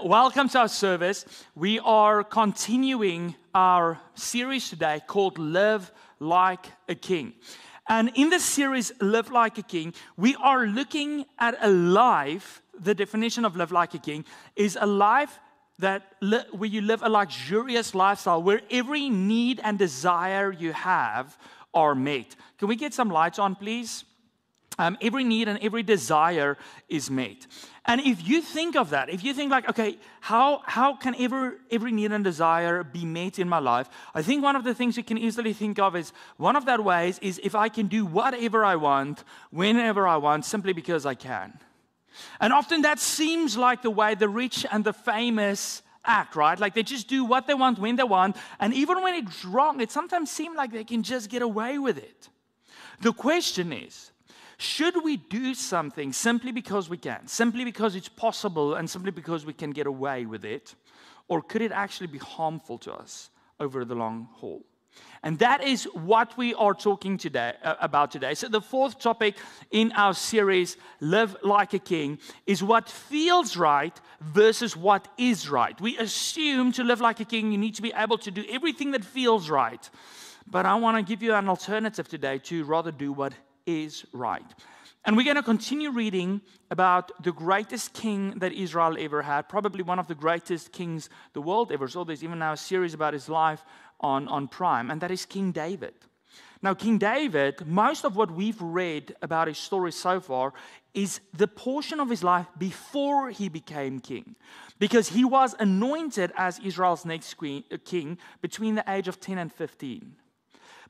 Welcome to our service. We are continuing our series today called Live Like a King. And in this series, Live Like a King, we are looking at a life. The definition of live like a king is a life where you live a luxurious lifestyle, where every need and desire you have are met. Can we get some lights on, please? Every need and every desire is met. And if you think of that, if you think like, okay, how can every need and desire be met in my life? I think one of the things you can easily think of is, one of that ways is if I can do whatever I want, whenever I want, simply because I can. And often that seems like the way the rich and the famous act, right? Like they just do what they want, when they want. And even when it's wrong, it sometimes seems like they can just get away with it. The question is, should we do something simply because we can, simply because it's possible, and simply because we can get away with it? Or could it actually be harmful to us over the long haul? And that is what we are talking about today. So the fourth topic in our series, Live Like a King, is what feels right versus what is right. We assume to live like a king, you need to be able to do everything that feels right. But I want to give you an alternative today to rather do what is right. And we're going to continue reading about the greatest king that Israel ever had, probably one of the greatest kings the world ever saw. There's even now a series about his life on Prime, and that is King David. Now, King David, most of what we've read about his story so far is the portion of his life before he became king, because he was anointed as Israel's next king between the age of 10 and 15.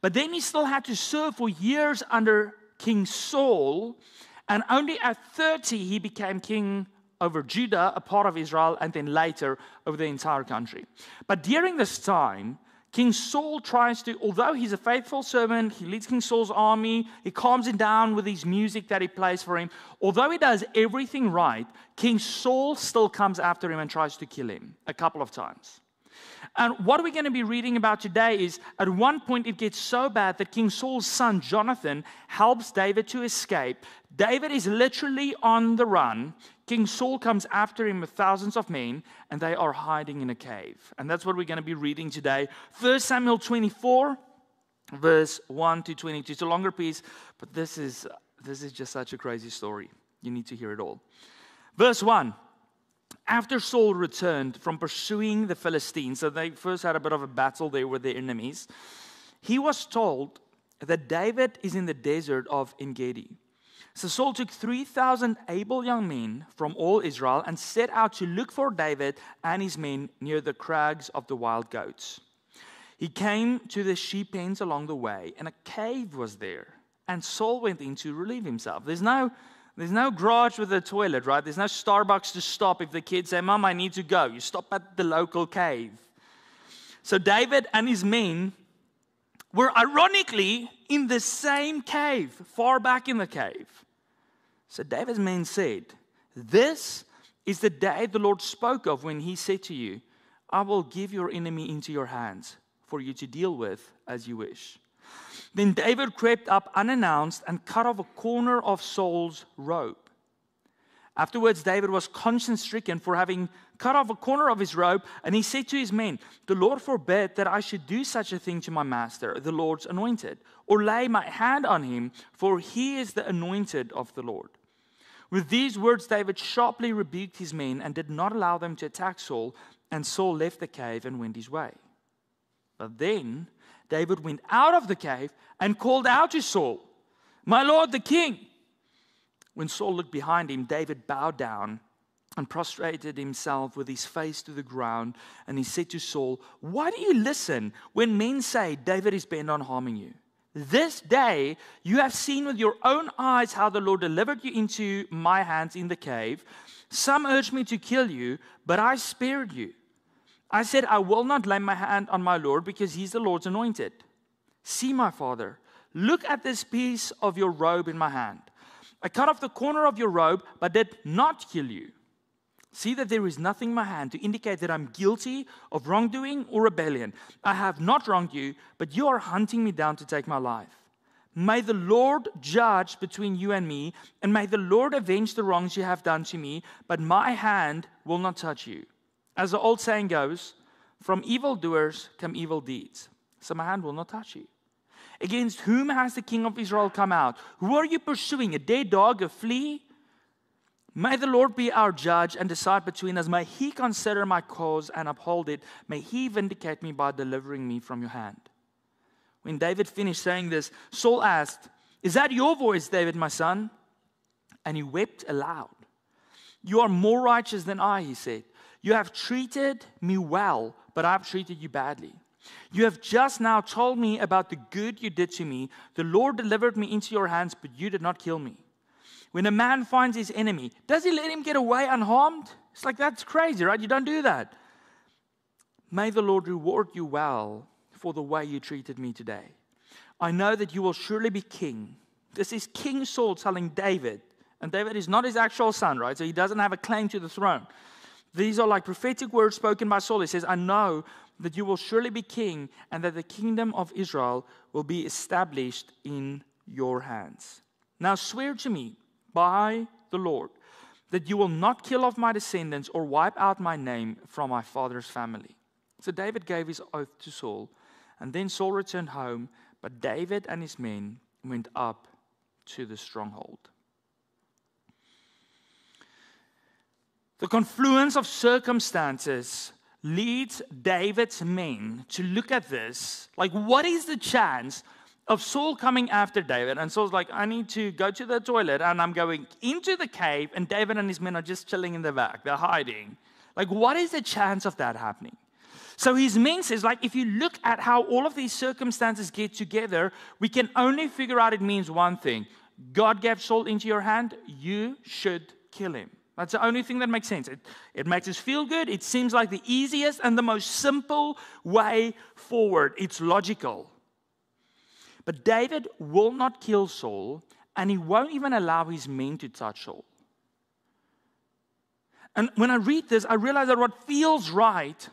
But then he still had to serve for years under King Saul, and only at 30 he became king over Judah, a part of Israel, and then later over the entire country. But during this time, King Saul tries to, although he's a faithful servant, he leads King Saul's army, he calms him down with his music that he plays for him. Although he does everything right, King Saul still comes after him and tries to kill him a couple of times. And what we're going to be reading about today is, at one point it gets so bad that King Saul's son Jonathan helps David to escape. David is literally on the run. King Saul comes after him with thousands of men, and they are hiding in a cave. And that's what we're going to be reading today. 1 Samuel 24, verse 1 to 22. It's a longer piece, but this is just such a crazy story. You need to hear it all. Verse 1. After Saul returned from pursuing the Philistines, so they first had a bit of a battle there with their enemies, he was told that David is in the desert of En-Gedi. So Saul took 3,000 able young men from all Israel and set out to look for David and his men near the crags of the wild goats. He came to the sheep pens along the way, and a cave was there, and Saul went in to relieve himself. There's no garage with a toilet, right? There's no Starbucks to stop if the kids say, Mom, I need to go. You stop at the local cave. So David and his men were ironically in the same cave, far back in the cave. So David's men said, "This is the day the Lord spoke of when he said to you, I will give your enemy into your hands for you to deal with as you wish." Then David crept up unannounced and cut off a corner of Saul's robe. Afterwards, David was conscience-stricken for having cut off a corner of his robe, and he said to his men, "The Lord forbid that I should do such a thing to my master, the Lord's anointed, or lay my hand on him, for he is the anointed of the Lord." With these words, David sharply rebuked his men and did not allow them to attack Saul, and Saul left the cave and went his way. But then David went out of the cave and called out to Saul, "My lord the king." When Saul looked behind him, David bowed down and prostrated himself with his face to the ground. And he said to Saul, "Why do you listen when men say David is bent on harming you? This day you have seen with your own eyes how the Lord delivered you into my hands in the cave. Some urged me to kill you, but I spared you. I said, I will not lay my hand on my Lord because he's the Lord's anointed. See, my father, look at this piece of your robe in my hand. I cut off the corner of your robe, but did not kill you. See that there is nothing in my hand to indicate that I'm guilty of wrongdoing or rebellion. I have not wronged you, but you are hunting me down to take my life. May the Lord judge between you and me, and may the Lord avenge the wrongs you have done to me, but my hand will not touch you. As the old saying goes, from evildoers come evil deeds, so my hand will not touch you. Against whom has the king of Israel come out? Who are you pursuing? A dead dog, a flea? May the Lord be our judge and decide between us. May he consider my cause and uphold it. May he vindicate me by delivering me from your hand. When David finished saying this, Saul asked, is that your voice, David, my son? And he wept aloud. You are more righteous than I, he said. You have treated me well, but I've treated you badly. You have just now told me about the good you did to me. The Lord delivered me into your hands, but you did not kill me. When a man finds his enemy, does he let him get away unharmed? It's like, that's crazy, right? You don't do that. May the Lord reward you well for the way you treated me today. I know that you will surely be king. This is King Saul telling David, and David is not his actual son, right? So he doesn't have a claim to the throne. These are like prophetic words spoken by Saul. He says, I know that you will surely be king and that the kingdom of Israel will be established in your hands. Now swear to me by the Lord that you will not kill off my descendants or wipe out my name from my father's family. So David gave his oath to Saul, and then Saul returned home, but David and his men went up to the stronghold. The confluence of circumstances leads David's men to look at this. Like, what is the chance of Saul coming after David? And Saul's like, I need to go to the toilet, and I'm going into the cave, and David and his men are just chilling in the back. They're hiding. Like, what is the chance of that happening? So his men says, like, if you look at how all of these circumstances get together, we can only figure out it means one thing. God gave Saul into your hand, you should kill him. That's the only thing that makes sense. It makes us feel good. It seems like the easiest and the most simple way forward. It's logical. But David will not kill Saul, and he won't even allow his men to touch Saul. And when I read this, I realize that what feels right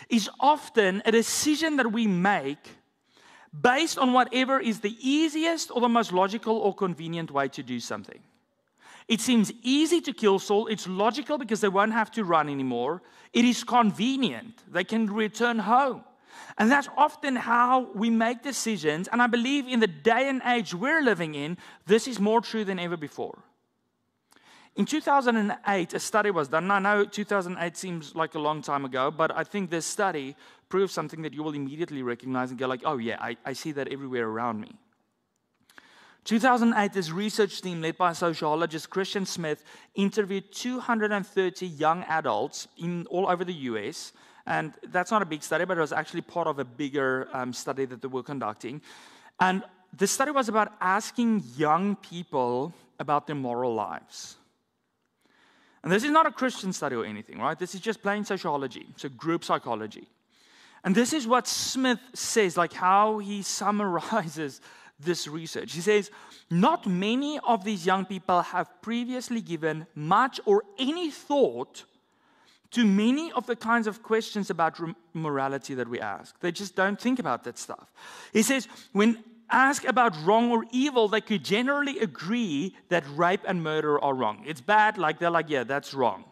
is often a decision that we make based on whatever is the easiest or the most logical or convenient way to do something. It seems easy to kill Saul. It's logical because they won't have to run anymore. It is convenient. They can return home. And that's often how we make decisions. And I believe in the day and age we're living in, this is more true than ever before. In 2008, a study was done. I know 2008 seems like a long time ago, but I think this study proves something that you will immediately recognize and go like, oh yeah, I see that everywhere around me. 2008, this research team led by sociologist Christian Smith interviewed 230 young adults all over the US. And that's not a big study, but it was actually part of a bigger study that they were conducting. And the study was about asking young people about their moral lives. And this is not a Christian study or anything, right? This is just plain sociology, so group psychology. And this is what Smith says, like how he summarizes this research. He says, not many of these young people have previously given much or any thought to many of the kinds of questions about morality that we ask. They just don't think about that stuff. He says, when asked about wrong or evil, they could generally agree that rape and murder are wrong. It's bad, like they're like, yeah, that's wrong.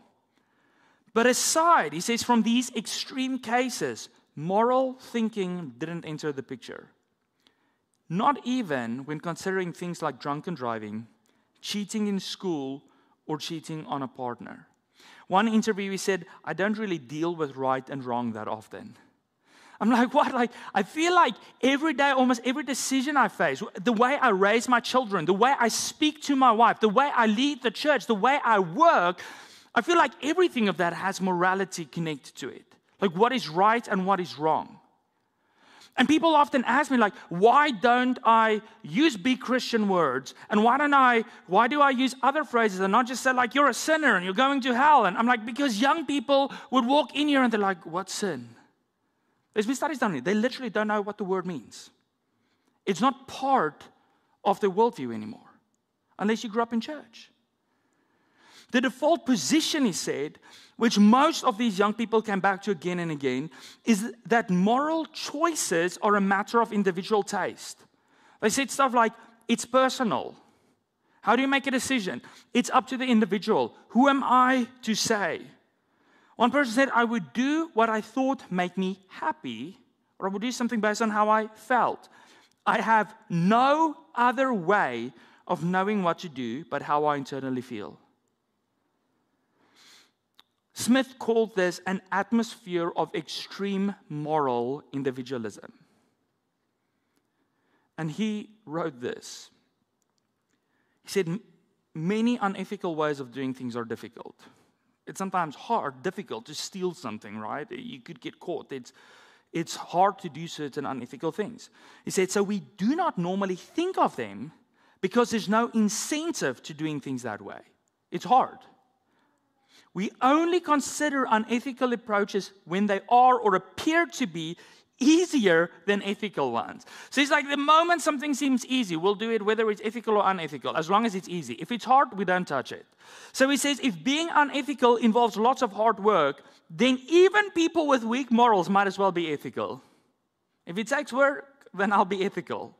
But aside, he says, from these extreme cases, moral thinking didn't enter the picture. Not even when considering things like drunken driving, cheating in school, or cheating on a partner. One interviewee said, I don't really deal with right and wrong that often. I'm like, what? Like, I feel like every day, almost every decision I face, the way I raise my children, the way I speak to my wife, the way I lead the church, the way I work, I feel like everything of that has morality connected to it. Like what is right and what is wrong. And people often ask me, like, why don't I use big Christian words? And why do I use other phrases and not just say, like, you're a sinner and you're going to hell? And I'm like, because young people would walk in here and they're like, what's sin? There's been studies done on it. They literally don't know what the word means. It's not part of their worldview anymore, unless you grew up in church. The default position, he said, which most of these young people come back to again and again, is that moral choices are a matter of individual taste. They said stuff like, it's personal. How do you make a decision? It's up to the individual. Who am I to say? One person said, I would do what I thought made me happy, or I would do something based on how I felt. I have no other way of knowing what to do but how I internally feel. Smith called this an atmosphere of extreme moral individualism. And he wrote this. He said, many unethical ways of doing things are difficult. It's sometimes difficult to steal something, right? You could get caught. It's hard to do certain unethical things. He said, so we do not normally think of them because there's no incentive to doing things that way. It's hard. We only consider unethical approaches when they are or appear to be easier than ethical ones. So it's like the moment something seems easy, we'll do it whether it's ethical or unethical, as long as it's easy. If it's hard, we don't touch it. So he says if being unethical involves lots of hard work, then even people with weak morals might as well be ethical. If it takes work, then I'll be ethical.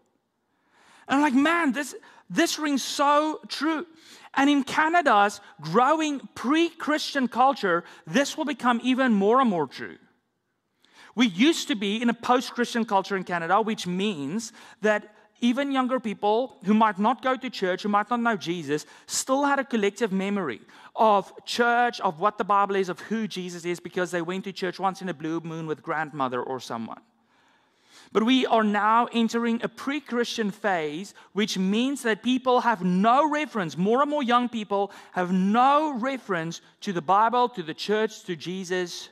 And I'm like, man, this rings so true. And in Canada's growing pre-Christian culture, this will become even more and more true. We used to be in a post-Christian culture in Canada, which means that even younger people who might not go to church, who might not know Jesus, still had a collective memory of church, of what the Bible is, of who Jesus is, because they went to church once in a blue moon with grandmother or someone. But we are now entering a pre-Christian phase, which means that people have no reference, more and more young people have no reference to the Bible, to the church, to Jesus,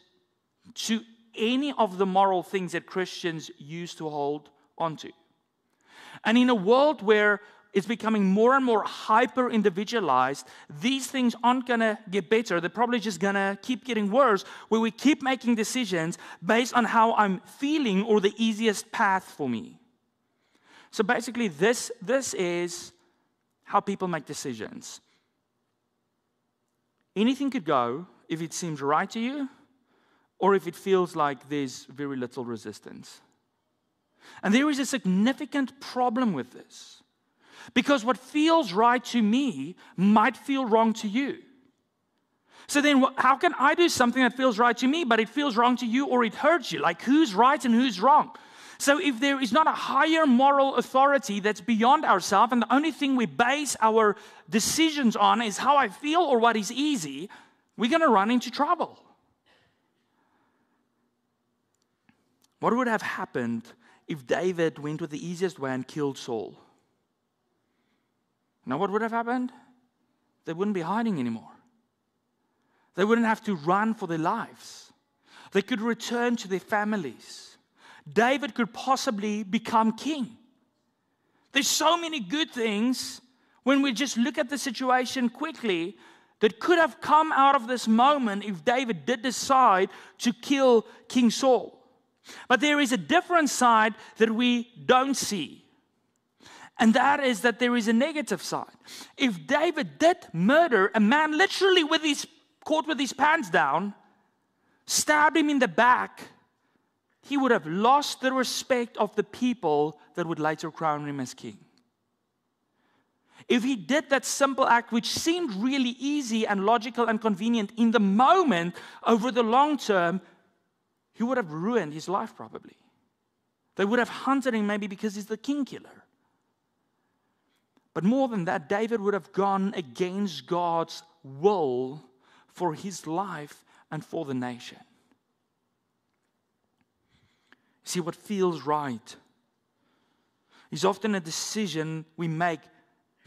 to any of the moral things that Christians used to hold onto. And in a world where it's becoming more and more hyper-individualized, these things aren't going to get better. They're probably just going to keep getting worse, where we keep making decisions based on how I'm feeling or the easiest path for me. So basically, this is how people make decisions. Anything could go if it seems right to you, or if it feels like there's very little resistance. And there is a significant problem with this. Because what feels right to me might feel wrong to you. So then how can I do something that feels right to me, but it feels wrong to you or it hurts you? Like who's right and who's wrong? So if there is not a higher moral authority that's beyond ourselves, and the only thing we base our decisions on is how I feel or what is easy, we're going to run into trouble. What would have happened if David went with the easiest way and killed Saul? Now, what would have happened? They wouldn't be hiding anymore. They wouldn't have to run for their lives. They could return to their families. David could possibly become king. There's so many good things when we just look at the situation quickly that could have come out of this moment if David did decide to kill King Saul. But there is a different side that we don't see. And that is that there is a negative side. If David did murder a man literally caught with his pants down, stabbed him in the back, he would have lost the respect of the people that would later crown him as king. If he did that simple act, which seemed really easy and logical and convenient in the moment, over the long term, he would have ruined his life probably. They would have hunted him maybe because he's the king killer. But more than that, David would have gone against God's will for his life and for the nation. See, what feels right is often a decision we make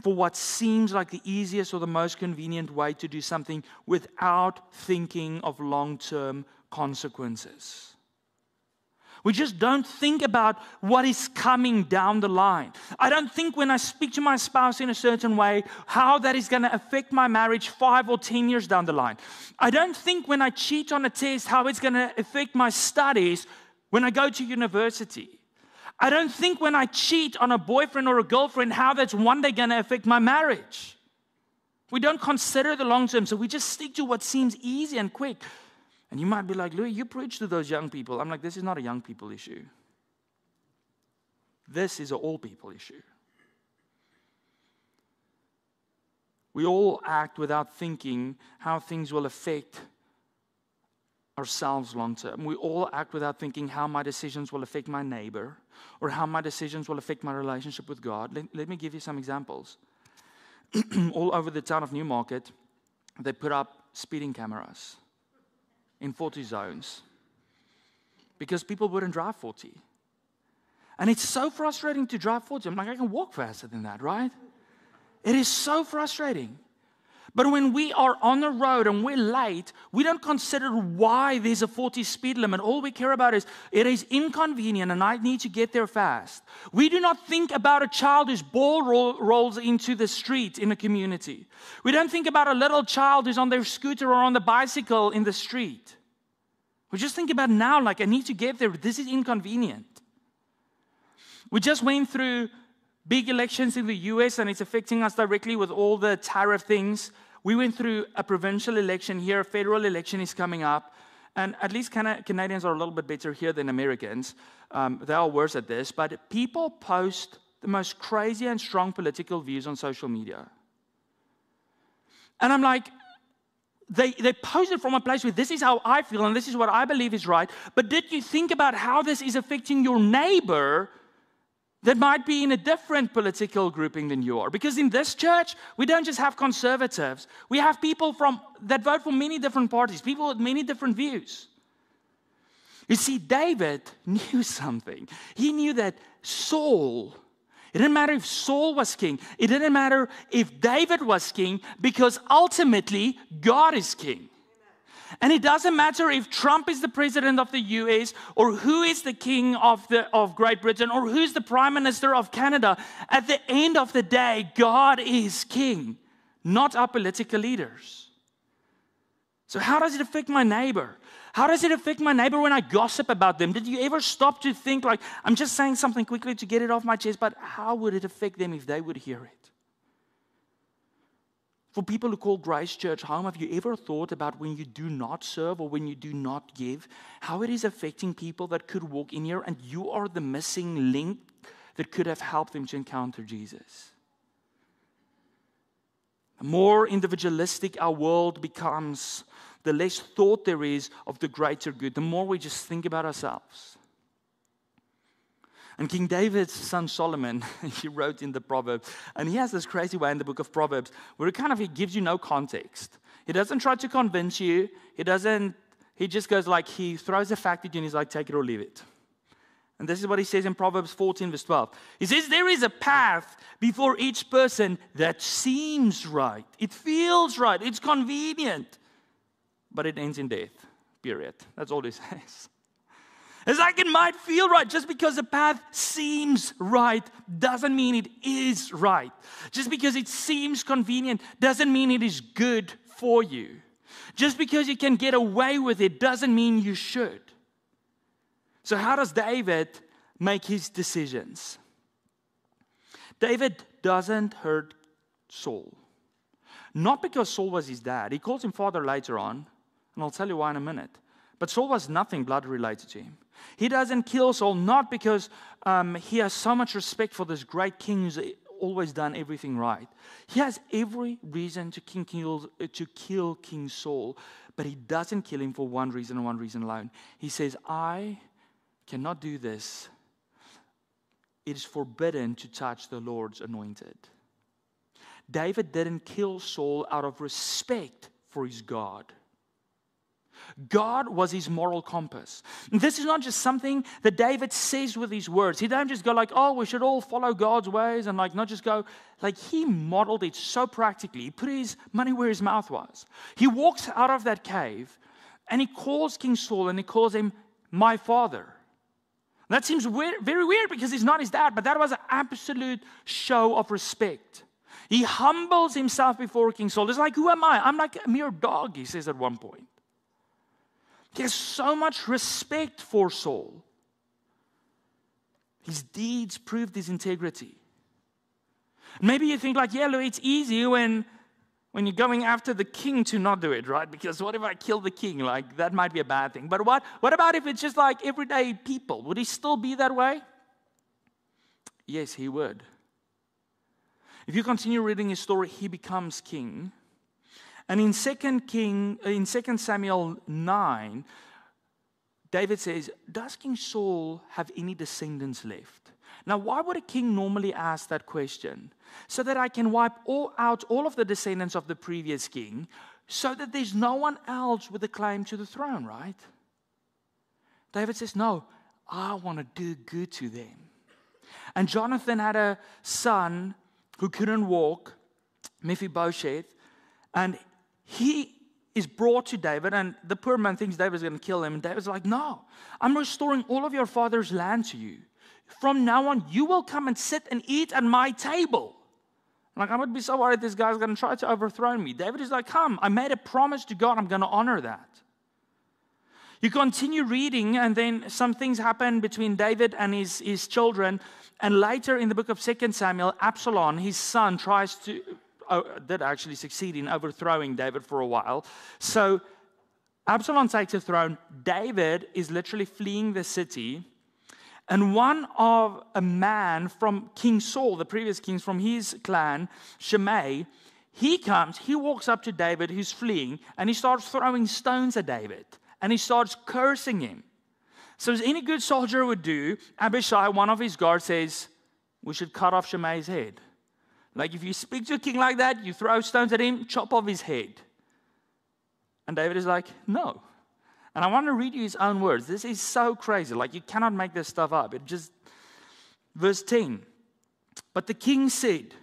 for what seems like the easiest or the most convenient way to do something without thinking of long-term consequences. We just don't think about what is coming down the line. I don't think when I speak to my spouse in a certain way, how that is going to affect my marriage 5 or 10 years down the line. I don't think when I cheat on a test, how it's going to affect my studies when I go to university. I don't think when I cheat on a boyfriend or a girlfriend, how that's one day going to affect my marriage. We don't consider the long term, so we just stick to what seems easy and quick. And you might be like, Louis, you preach to those young people. I'm like, this is not a young people issue. This is an all people issue. We all act without thinking how things will affect ourselves long term. We all act without thinking how my decisions will affect my neighbor or how my decisions will affect my relationship with God. Let me give you some examples. All over the town of Newmarket, they put up speeding cameras in 40 zones because people wouldn't drive 40. And it's so frustrating to drive 40. I'm like, I can walk faster than that, right? It is so frustrating. But when we are on the road and we're late, we don't consider why there's a 40 speed limit. All we care about is it is inconvenient and I need to get there fast. We do not think about a child whose ball rolls into the street in a community. We don't think about a little child who's on their scooter or on the bicycle in the street. We just think about now, like, I need to get there. This is inconvenient. We just went through big elections in the US and it's affecting us directly with all the tariff things. We went through a provincial election here, a federal election is coming up, and at least Canadians are a little bit better here than Americans. They are worse at this, but people post the most crazy and strong political views on social media. And I'm like, they post it from a place where this is how I feel and this is what I believe is right, but did you think about how this is affecting your neighbor that might be in a different political grouping than you are? Because in this church, we don't just have conservatives. We have people that vote for many different parties, people with many different views. You see, David knew something. He knew that Saul, it didn't matter if Saul was king. It didn't matter if David was king, because ultimately, God is king. And it doesn't matter if Trump is the president of the US or who is the king of Great Britain or who's the prime minister of Canada. At the end of the day, God is king, not our political leaders. So how does it affect my neighbor? How does it affect my neighbor when I gossip about them? Did you ever stop to think, like, I'm just saying something quickly to get it off my chest, but how would it affect them if they would hear it? For people who call Grace Church home, have you ever thought about when you do not serve or when you do not give, how it is affecting people that could walk in here and you are the missing link that could have helped them to encounter Jesus? The more individualistic our world becomes, the less thought there is of the greater good, the more we just think about ourselves. And King David's son Solomon, he wrote in the Proverbs, and he has this crazy way in the book of Proverbs where he gives you no context. He doesn't try to convince you. He just goes like, he throws a fact at you and he's like, take it or leave it. And this is what he says in Proverbs 14 verse 12. He says, there is a path before each person that seems right. It feels right. It's convenient. But it ends in death, period. That's all he says. It's like it might feel right. Just because the path seems right doesn't mean it is right. Just because it seems convenient doesn't mean it is good for you. Just because you can get away with it doesn't mean you should. So how does David make his decisions? David doesn't hurt Saul. Not because Saul was his dad. He calls him father later on, and I'll tell you why in a minute. But Saul was nothing blood related to him. He doesn't kill Saul, not because he has so much respect for this great king who's always done everything right. He has every reason to kill King Saul, but he doesn't kill him for one reason and one reason alone. He says, I cannot do this. It is forbidden to touch the Lord's anointed. David didn't kill Saul out of respect for his God. God was his moral compass. And this is not just something that David says with his words. He don't just go like, oh, we should all follow God's ways and like not just go. Like he modeled it so practically. He put his money where his mouth was. He walks out of that cave and he calls King Saul and he calls him my father. That seems weird, very weird because he's not his dad, but that was an absolute show of respect. He humbles himself before King Saul. It's like, who am I? I'm like a mere dog, he says at one point. He has so much respect for Saul. His deeds proved his integrity. Maybe you think like, yeah, Louis, it's easy when you're going after the king to not do it, right? Because what if I kill the king? Like, that might be a bad thing. But what about if it's just like everyday people? Would he still be that way? Yes, he would. If you continue reading his story, he becomes king. And in 2 Samuel 9, David says, does King Saul have any descendants left? Now, why would a king normally ask that question? So that I can wipe out all of the descendants of the previous king, so that there's no one else with a claim to the throne, right? David says, no, I want to do good to them. And Jonathan had a son who couldn't walk, Mephibosheth, and he is brought to David, and the poor man thinks David's going to kill him, and David's like, no, I'm restoring all of your father's land to you. From now on, you will come and sit and eat at my table. Like, I would be so worried this guy's going to try to overthrow me. David is like, come, I made a promise to God, I'm going to honor that. You continue reading, and then some things happen between David and his children. And later in the book of 2 Samuel, Absalom, his son, did actually succeed in overthrowing David for a while. So Absalom takes the throne. David is literally fleeing the city. And a man from King Saul, the previous king from his clan, Shimei, he walks up to David who's fleeing, and he starts throwing stones at David. And he starts cursing him. So as any good soldier would do, Abishai, one of his guards, says, we should cut off Shimei's head. Like, if you speak to a king like that, you throw stones at him, chop off his head. And David is like, no. And I want to read you his own words. This is so crazy. Like, you cannot make this stuff up. Verse 10. But the king said,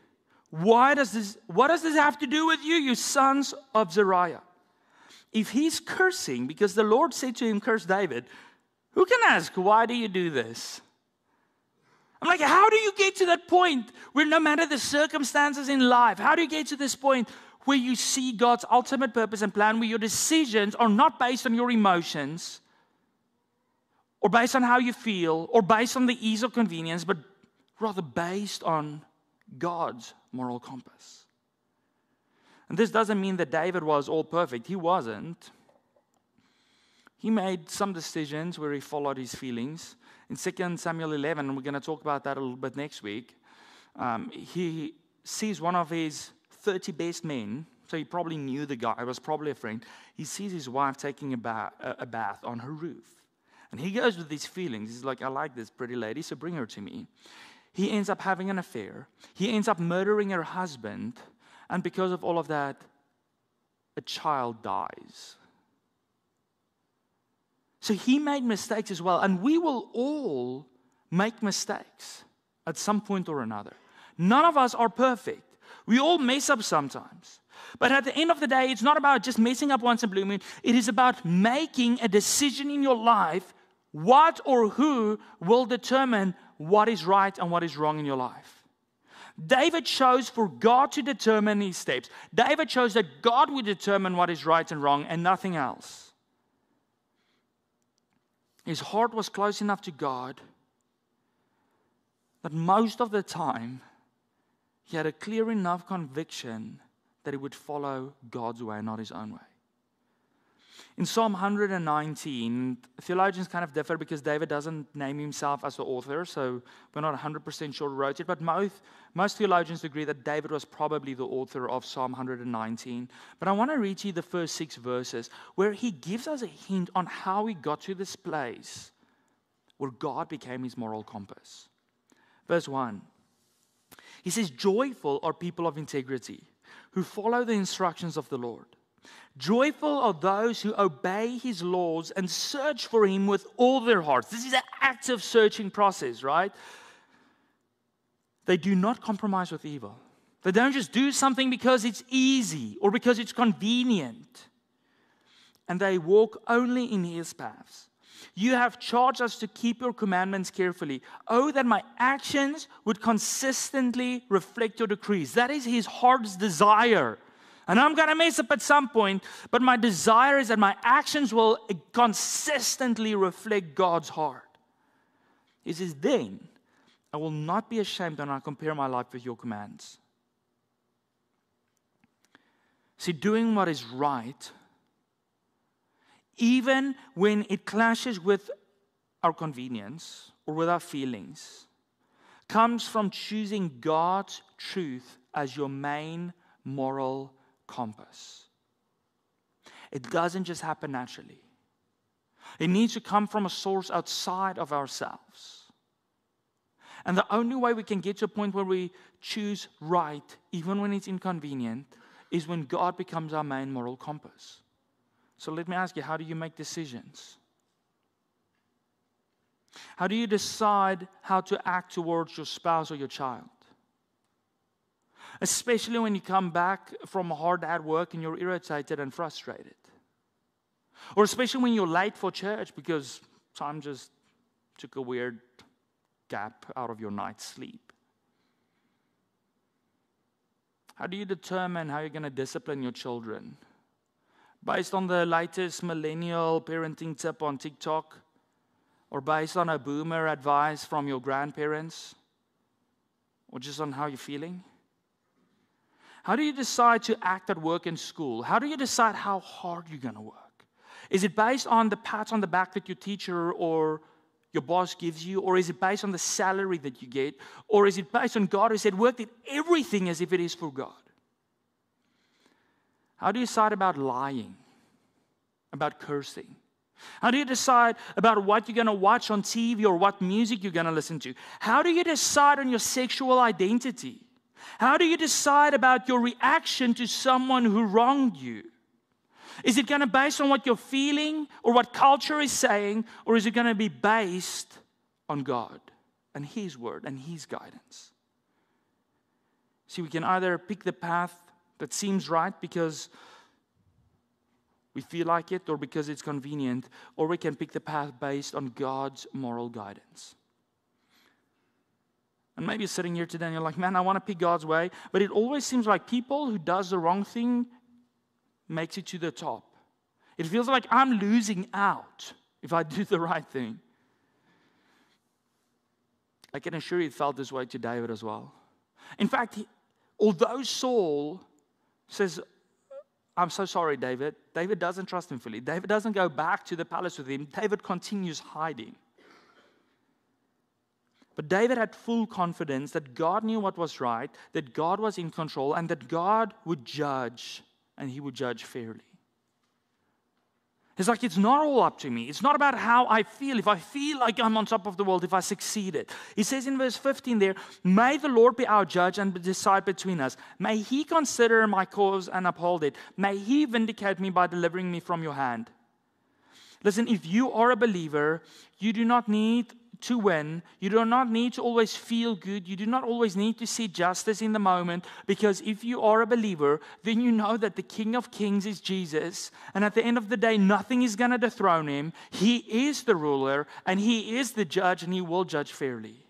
what does this have to do with you, you sons of Zeruiah? If he's cursing, because the Lord said to him, curse David, who can ask, why do you do this? I'm like, how do you get to that point where no matter the circumstances in life, how do you get to this point where you see God's ultimate purpose and plan, where your decisions are not based on your emotions, or based on how you feel, or based on the ease or convenience, but rather based on God's moral compass? And this doesn't mean that David was all perfect. He wasn't. He made some decisions where he followed his feelings. In 2 Samuel 11, and we're going to talk about that a little bit next week, he sees one of his 30 best men, so he probably knew the guy, was probably a friend. He sees his wife taking a bath on her roof. And he goes with these feelings. He's like, I like this pretty lady, so bring her to me. He ends up having an affair. He ends up murdering her husband. And because of all of that, a child dies. So he made mistakes as well. And we will all make mistakes at some point or another. None of us are perfect. We all mess up sometimes. But at the end of the day, it's not about just messing up once in a blue moon. It is about making a decision in your life. What or who will determine what is right and what is wrong in your life? David chose for God to determine his steps. David chose that God would determine what is right and wrong and nothing else. His heart was close enough to God that most of the time he had a clear enough conviction that he would follow God's way, not his own way. In Psalm 119, theologians kind of differ because David doesn't name himself as the author, so we're not 100% sure who wrote it, but most theologians agree that David was probably the author of Psalm 119. But I want to read you the first 6 verses where he gives us a hint on how he got to this place where God became his moral compass. Verse 1, he says, joyful are people of integrity who follow the instructions of the Lord. Joyful are those who obey his laws and search for him with all their hearts. This is an active searching process, right? They do not compromise with evil. They don't just do something because it's easy or because it's convenient. And they walk only in his paths. You have charged us to keep your commandments carefully. Oh, that my actions would consistently reflect your decrees. That is his heart's desire. And I'm going to mess up at some point, but my desire is that my actions will consistently reflect God's heart. He says, then I will not be ashamed when I compare my life with your commands. See, doing what is right, even when it clashes with our convenience or with our feelings, comes from choosing God's truth as your main moral compass. It doesn't just happen naturally. It needs to come from a source outside of ourselves. And the only way we can get to a point where we choose right, even when it's inconvenient, is when God becomes our main moral compass. So let me ask you, how do you make decisions? How do you decide how to act towards your spouse or your child? Especially when you come back from a hard day at work and you're irritated and frustrated. Or especially when you're late for church because time just took a weird gap out of your night's sleep. How do you determine how you're going to discipline your children? Based on the latest millennial parenting tip on TikTok? Or based on a boomer advice from your grandparents? Or just on how you're feeling? How do you decide to act at work and school? How do you decide how hard you're going to work? Is it based on the pat on the back that your teacher or your boss gives you? Or is it based on the salary that you get? Or is it based on God who said, work at everything as if it is for God? How do you decide about lying? About cursing? How do you decide about what you're going to watch on TV or what music you're going to listen to? How do you decide on your sexual identity? How do you decide about your reaction to someone who wronged you? Is it going to be based on what you're feeling or what culture is saying, or is it going to be based on God and His Word and His guidance? See, we can either pick the path that seems right because we feel like it or because it's convenient, or we can pick the path based on God's moral guidance. And maybe you're sitting here today and you're like, man, I want to pick God's way, but it always seems like people who does the wrong thing makes it to the top. It feels like I'm losing out if I do the right thing. I can assure you it felt this way to David as well. In fact, although Saul says, I'm so sorry, David, David doesn't trust him fully. David doesn't go back to the palace with him. David continues hiding. But David had full confidence that God knew what was right, that God was in control, and that God would judge, and He would judge fairly. It's like, it's not all up to me. It's not about how I feel. If I feel like I'm on top of the world, if I succeeded. He says in verse 15 there, may the Lord be our judge and decide between us. May He consider my cause and uphold it. May He vindicate me by delivering me from your hand. Listen, if you are a believer, you do not need to win. You do not need to always feel good. You do not always need to see justice in the moment, because if you are a believer, then you know that the King of Kings is Jesus, and at the end of the day, nothing is going to dethrone Him. He is the ruler, and He is the judge, and He will judge fairly.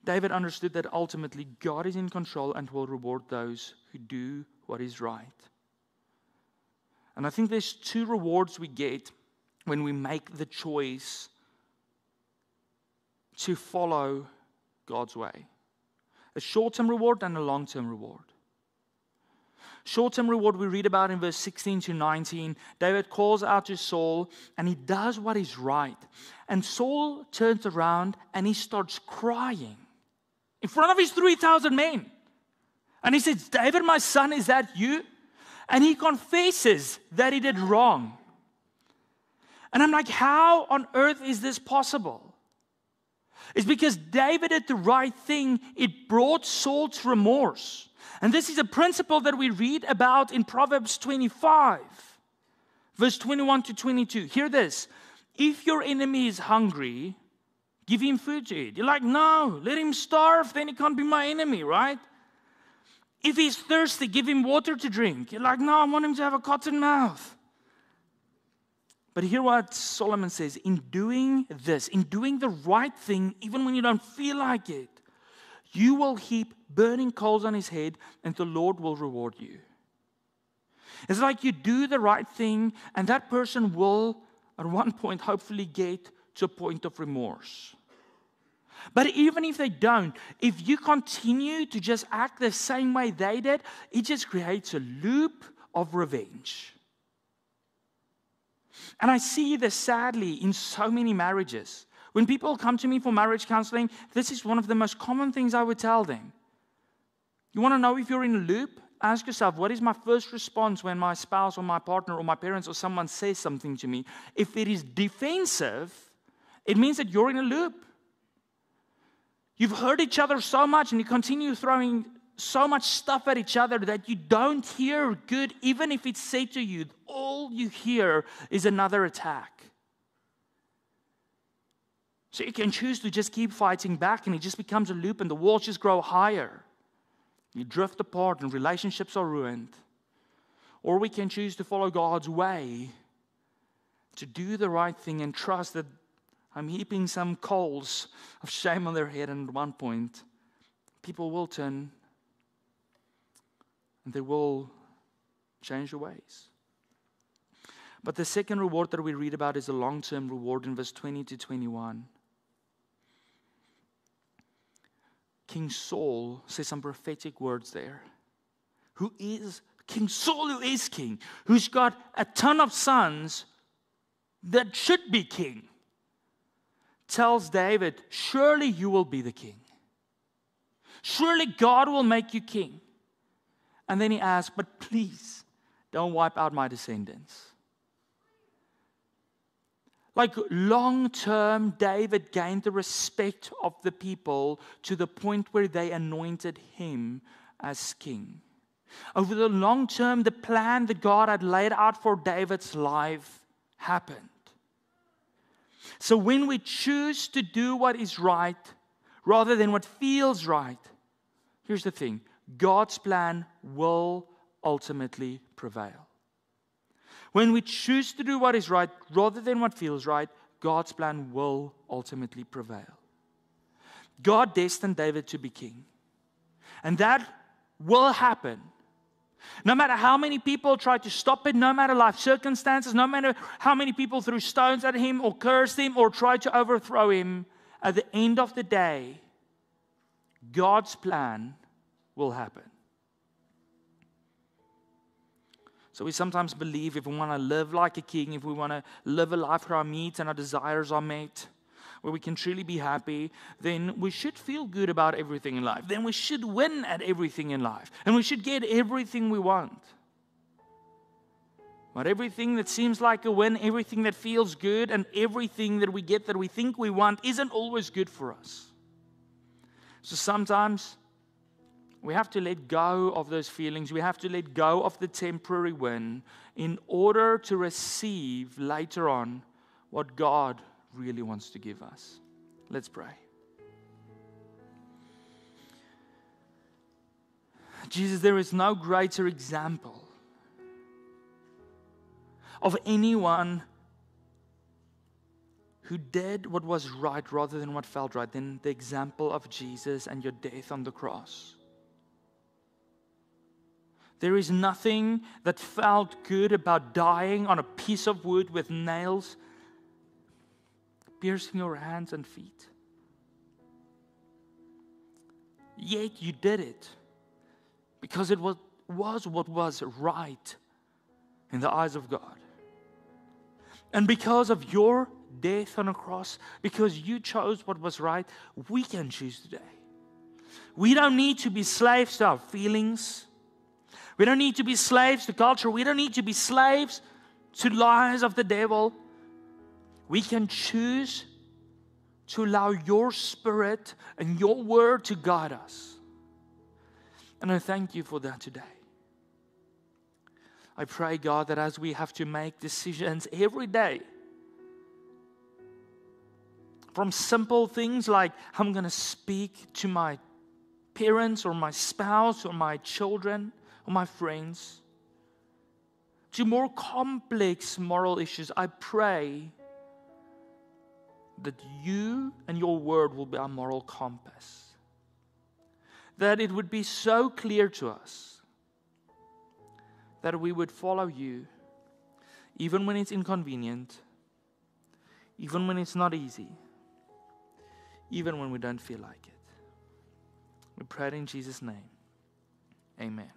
David understood that ultimately God is in control and will reward those who do what is right. And I think there's two rewards we get when we make the choice to follow God's way. A short-term reward and a long-term reward. Short-term reward we read about in verse 16 to 19. David calls out to Saul and he does what is right. And Saul turns around and he starts crying in front of his 3,000 men. And he says, David, my son, is that you? And he confesses that he did wrong. And I'm like, how on earth is this possible? It's because David did the right thing. It brought Saul to remorse. And this is a principle that we read about in Proverbs 25, verse 21 to 22. Hear this. If your enemy is hungry, give him food to eat. You're like, no, let him starve, then he can't be my enemy, right? If he's thirsty, give him water to drink. You're like, no, I want him to have a cotton mouth. But hear what Solomon says. In doing this, in doing the right thing, even when you don't feel like it, you will heap burning coals on his head, and the Lord will reward you. It's like you do the right thing, and that person will, at one point, hopefully get to a point of remorse. But even if they don't, if you continue to just act the same way they did, it just creates a loop of revenge. And I see this sadly in so many marriages. When people come to me for marriage counseling, this is one of the most common things I would tell them. You want to know if you're in a loop? ask yourself, what is my first response when my spouse or my partner or my parents or someone says something to me? If it is defensive, it means that you're in a loop. You've hurt each other so much and you continue throwing so much stuff at each other that you don't hear good, even if it's said to you. All you hear is another attack. So you can choose to just keep fighting back and it just becomes a loop and the walls just grow higher. You drift apart and relationships are ruined. Or we can choose to follow God's way, to do the right thing and trust that I'm heaping some coals of shame on their head, and at one point, people will turn and they will change their ways. But the second reward that we read about is a long-term reward in verse 20 to 21. King Saul says some prophetic words there. King Saul, who is king, who's got a ton of sons that should be king, tells David, surely you will be the king. Surely God will make you king. And then he asks, but please don't wipe out my descendants. Like long-term, David gained the respect of the people to the point where they anointed him as king. Over the long term, the plan that God had laid out for David's life happened. So when we choose to do what is right rather than what feels right, here's the thing: God's plan will ultimately prevail. When we choose to do what is right rather than what feels right, God's plan will ultimately prevail. God destined David to be king. And that will happen. No matter how many people try to stop it, no matter life circumstances, no matter how many people threw stones at him or cursed him or tried to overthrow him, at the end of the day, God's plan will happen. So we sometimes believe if we want to live like a king, if we want to live a life where our needs and our desires are met, where we can truly be happy, then we should feel good about everything in life. Then we should win at everything in life. And we should get everything we want. But everything that seems like a win, everything that feels good, and everything that we get that we think we want isn't always good for us. So sometimes we have to let go of those feelings. We have to let go of the temporary win in order to receive later on what God really wants to give us. Let's pray. Jesus, there is no greater example of anyone who did what was right rather than what felt right than the example of Jesus and your death on the cross. There is nothing that felt good about dying on a piece of wood with nails piercing your hands and feet. Yet you did it because it was what was right in the eyes of God. And because of your death on a cross, because you chose what was right, we can choose today. We don't need to be slaves to our feelings. We don't need to be slaves to culture. We don't need to be slaves to lies of the devil. We can choose to allow your Spirit and your word to guide us. And I thank you for that today. I pray, God, that as we have to make decisions every day, from simple things like I'm going to speak to my parents or my spouse or my children or my friends, to more complex moral issues, I pray that you and your word will be our moral compass. That it would be so clear to us that we would follow you even when it's inconvenient, even when it's not easy, even when we don't feel like it. We pray it in Jesus' name. Amen.